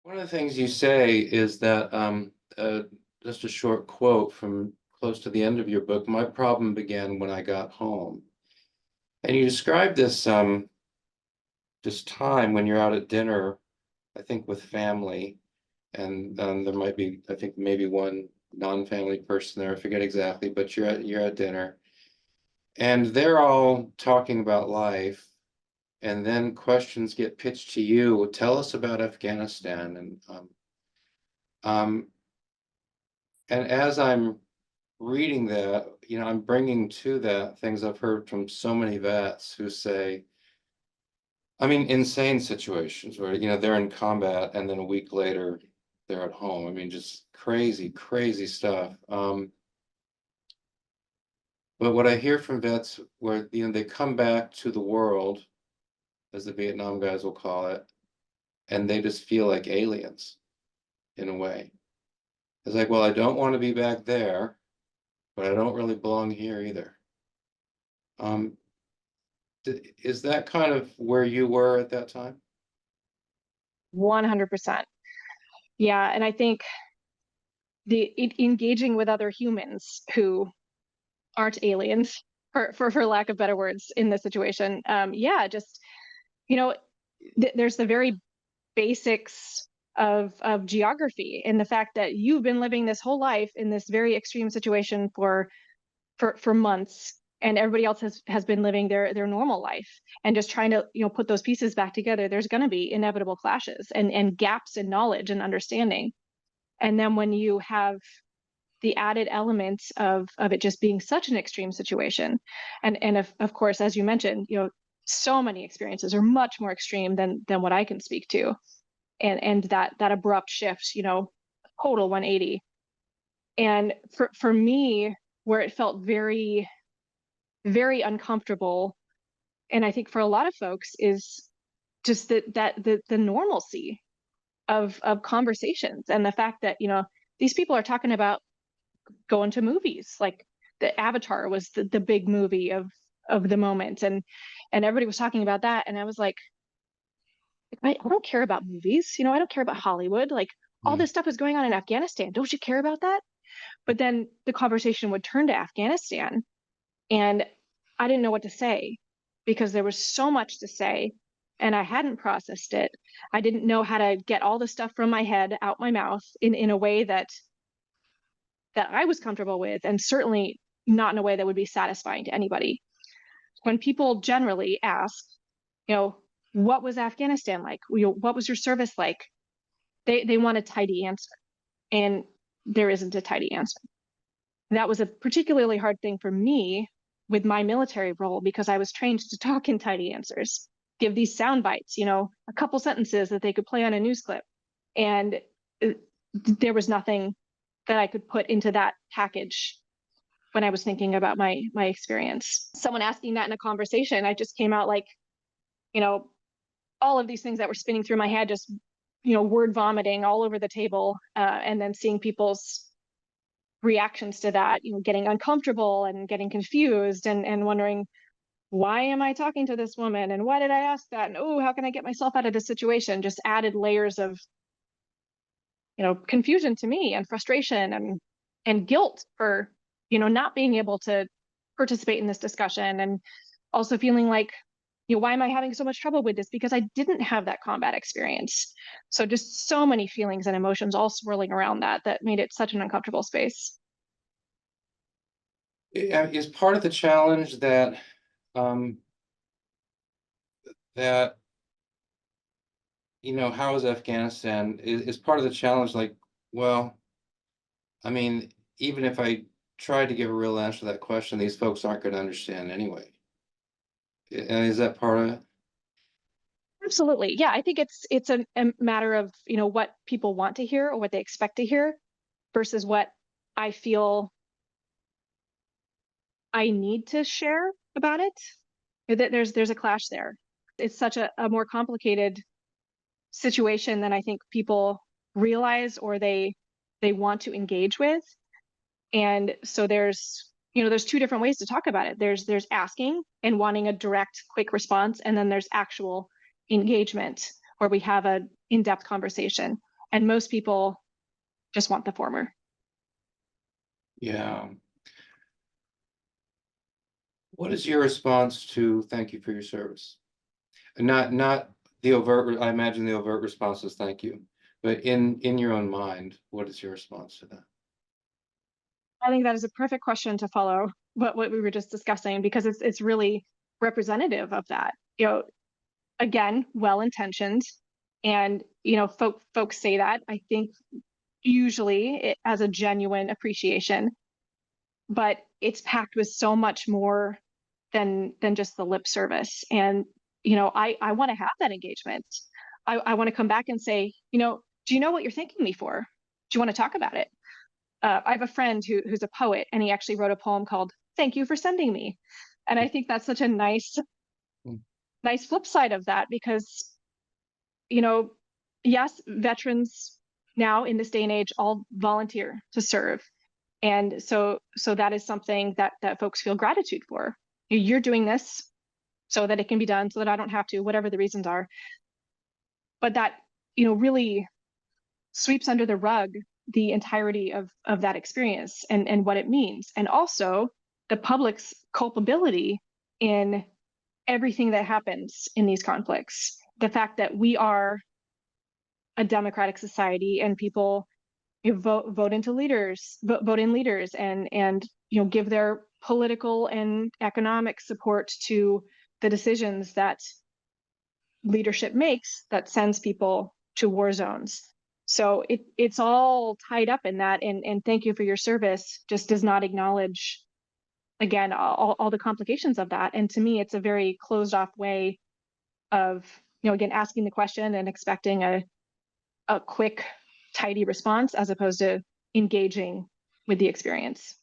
One of the things you say is that just a short quote from close to the end of your book. My problem began when I got home, and you describe this time when you're out at dinner, I think with family, and there might be, I think maybe one non-family person there. I forget exactly, but you're at dinner, and they're all talking about life, and then questions get pitched to you. Tell us about Afghanistan, um, and as I'm reading that, I'm bringing to that things I've heard from so many vets who say, I mean, insane situations where, they're in combat and then a week later they're at home. I mean, just crazy, crazy stuff. But what I hear from vets where, they come back to the world, as the Vietnam guys will call it, and they just feel like aliens in a way. It's like, well, I don't want to be back there, but I don't really belong here either. Um, is that kind of where you were at that time? 100%. Yeah, and I think engaging with other humans who aren't aliens, for lack of better words, in this situation. Yeah, just you know, there's the very basics of geography and the fact that you've been living this whole life in this very extreme situation for months, and everybody else has been living their normal life, and just trying to put those pieces back together. There's going to be inevitable clashes and gaps in knowledge and understanding. And then when you have the added element of it just being such an extreme situation, and of course, as you mentioned, so many experiences are much more extreme than what I can speak to, and that abrupt shift, total 180. And for me, where it felt very very uncomfortable, and I think for a lot of folks, is just the normalcy of conversations, and the fact that these people are talking about going to movies. Like, the Avatar was the big movie of the moment, and everybody was talking about that, and I was like, I don't care about movies, I don't care about Hollywood. Like, all Mm. this stuff is going on in Afghanistan, don't you care about that? But then the conversation would turn to Afghanistan, and I didn't know what to say, because there was so much to say and I hadn't processed it. I didn't know how to get all the stuff from my head out my mouth in a way that I was comfortable with, and certainly not in a way that would be satisfying to anybody. When people generally ask, you know, what was Afghanistan like? What was your service like? They want a tidy answer, and there isn't a tidy answer. That was a particularly hard thing for me with my military role, because I was trained to talk in tidy answers, give these sound bites, a couple sentences that they could play on a news clip. And there was nothing that I could put into that package when I was thinking about my experience. Someone asking that in a conversation, I just came out like, you know, all of these things that were spinning through my head, just word vomiting all over the table, and then seeing people's reactions to that, getting uncomfortable and getting confused, and wondering, why am I talking to this woman, and why did I ask that, and oh, how can I get myself out of this situation? Just added layers of confusion to me, and frustration, and guilt for not being able to participate in this discussion, and also feeling like, why am I having so much trouble with this, because I didn't have that combat experience. So just so many feelings and emotions all swirling around that made it such an uncomfortable space. Is part of the challenge um, that how is Afghanistan is part of the challenge, like, well, I mean, even if I try to give a real answer to that question, these folks aren't going to understand anyway. And is that part of it? Absolutely. Yeah, I think it's a matter of, what people want to hear or what they expect to hear, versus what I feel I need to share about it. There's a clash there. It's such a more complicated situation than I think people realize, or they want to engage with. And so there's two different ways to talk about it. There's asking and wanting a direct, quick response, and then there's actual engagement, where we have a in-depth conversation. And most people just want the former. Yeah. What is your response to thank you for your service? Not the overt, I imagine the overt response is thank you, but in your own mind, what is your response to that? I think that is a perfect question to follow what we were just discussing, because it's really representative of that. Again, well intentioned, and folks say that, I think, usually it as a genuine appreciation, but it's packed with so much more than just the lip service. And I want to have that engagement. I want to come back and say, do you know what you're thanking me for? Do you want to talk about it? I have a friend who's a poet, and he actually wrote a poem called "Thank You for Sending Me," and I think that's such a Mm. nice flip side of that, because you know, yes, veterans now in this day and age all volunteer to serve, and so that is something that folks feel gratitude for. You're doing this so that it can be done, so that I don't have to, whatever the reasons are. But that really sweeps under the rug the entirety of that experience and what it means, and also the public's culpability in everything that happens in these conflicts. The fact that we are a democratic society, and people vote into leaders, vote in leaders, and give their political and economic support to the decisions that leadership makes that sends people to war zones. So it's all tied up in that, and thank you for your service just does not acknowledge, again, all the complications of that. And to me, it's a very closed off way of, again, asking the question and expecting a quick, tidy response, as opposed to engaging with the experience.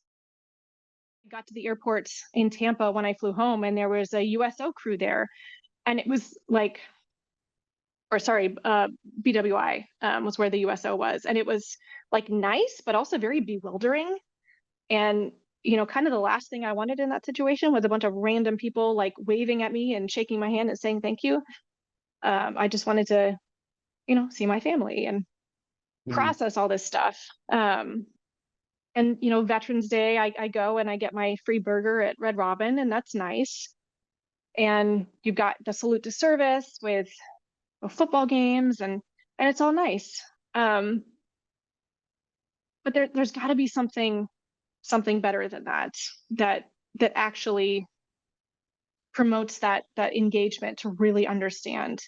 I got to the airport in Tampa when I flew home, and there was a USO crew there, and it was like, or sorry, BWI was where the USO was, and it was like nice, but also very bewildering. And kind of the last thing I wanted in that situation was a bunch of random people like waving at me and shaking my hand and saying thank you. I just wanted to, see my family and Mm. process all this stuff. And Veterans Day, I go and I get my free burger at Red Robin, and that's nice. And you've got the salute to service with football games, and it's all nice. Um, but there's got to be something better than that, that actually promotes that engagement to really understand.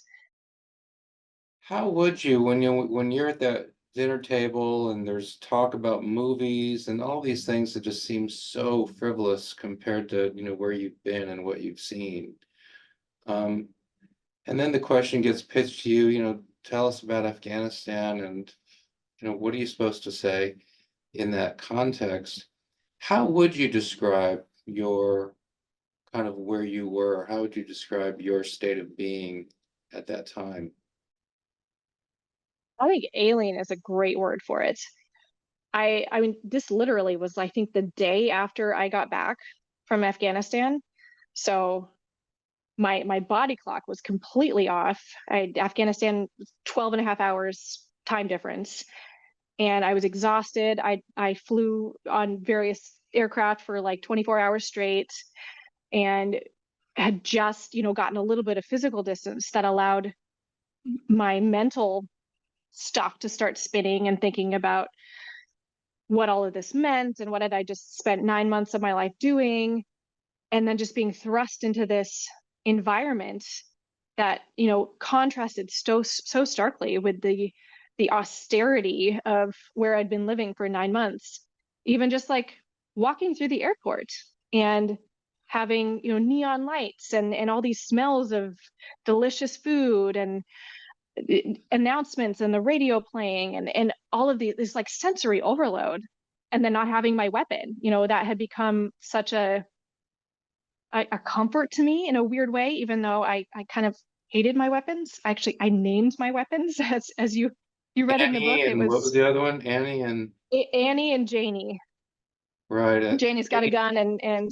How would you, when you're at that dinner table and there's talk about movies and all these things that just seem so frivolous compared to, where you've been and what you've seen. Um, and then the question gets pitched to you, tell us about Afghanistan, and what are you supposed to say in that context? How would you describe your kind of where you were? How would you describe your state of being at that time? I think alien is a great word for it. I mean, this literally was, I think, the day after I got back from Afghanistan. So my body clock was completely off. Afghanistan, 12 and a half hours time difference, and I was exhausted. I flew on various aircraft for like 24 hours straight, and had just gotten a little bit of physical distance that allowed my mental stuff to start spinning and thinking about what all of this meant, and what had I just spent 9 months of my life doing, and then just being thrust into this environment that contrasted so starkly with the austerity of where I'd been living for 9 months. Even just like walking through the airport and having neon lights and all these smells of delicious food, and announcements and the radio playing, and all of this like sensory overload, and then not having my weapon, that had become such a comfort to me in a weird way, even though I kind of hated my weapons. Actually, I named my weapons as you read in the book. Annie, It and what was was the other one? Annie and Annie and Janie. right, Janie's got a gun, and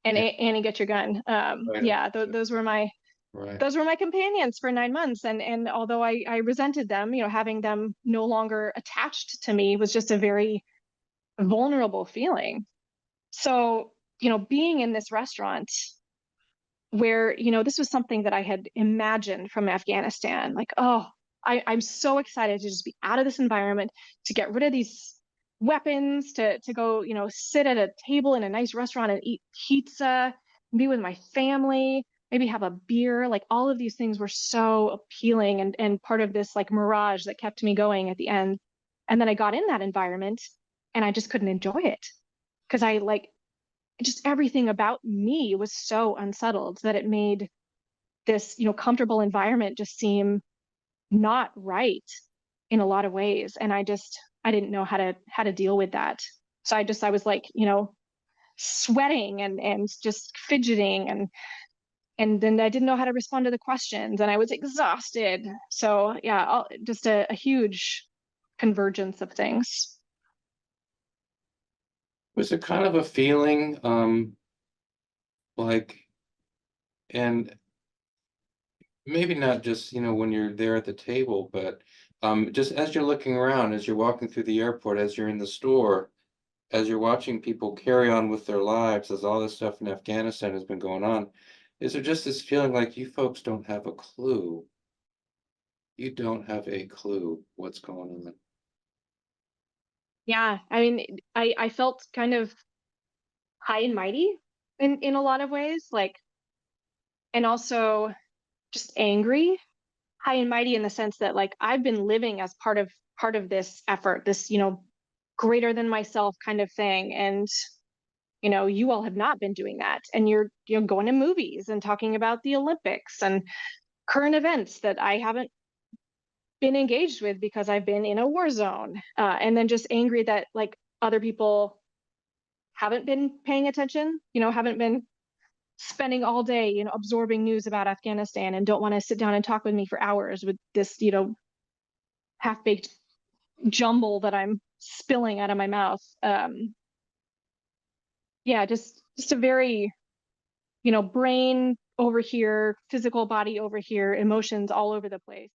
yeah, Annie, get your gun. right. Yeah, those were my right. those were my companions for 9 months. And although I resented them, having them no longer attached to me was just a very vulnerable feeling. So, being in this restaurant where, this was something that I had imagined from Afghanistan, like, oh, I'm so excited to just be out of this environment, to get rid of these weapons, to go, sit at a table in a nice restaurant and eat pizza, be with my family, maybe have a beer. Like all of these things were so appealing and part of this like mirage that kept me going at the end. And then I got in that environment and I just couldn't enjoy it because I like just everything about me was so unsettled that it made this, comfortable environment just seem not right in a lot of ways. And I didn't know how to deal with that. So I was like, sweating and just fidgeting and then I didn't know how to respond to the questions and I was exhausted. So yeah, just a huge convergence of things. Was it kind of a feeling, like, and maybe not just, when you're there at the table, but just as you're looking around, as you're walking through the airport, as you're in the store, as you're watching people carry on with their lives, as all this stuff in Afghanistan has been going on, is there just this feeling like you folks don't have a clue? You don't have a clue what's going on. Yeah, I mean, I felt kind of high and mighty in a lot of ways, like, and also just angry, high and mighty in the sense that like I've been living as part of this effort, this, greater than myself kind of thing. And you all have not been doing that. And you're going to movies and talking about the Olympics and current events that I haven't been engaged with because I've been in a war zone. And then just angry that like other people haven't been paying attention, haven't been spending all day, absorbing news about Afghanistan and don't want to sit down and talk with me for hours with this, half baked jumble that I'm spilling out of my mouth. Yeah, just a very, brain over here, physical body over here, emotions all over the place.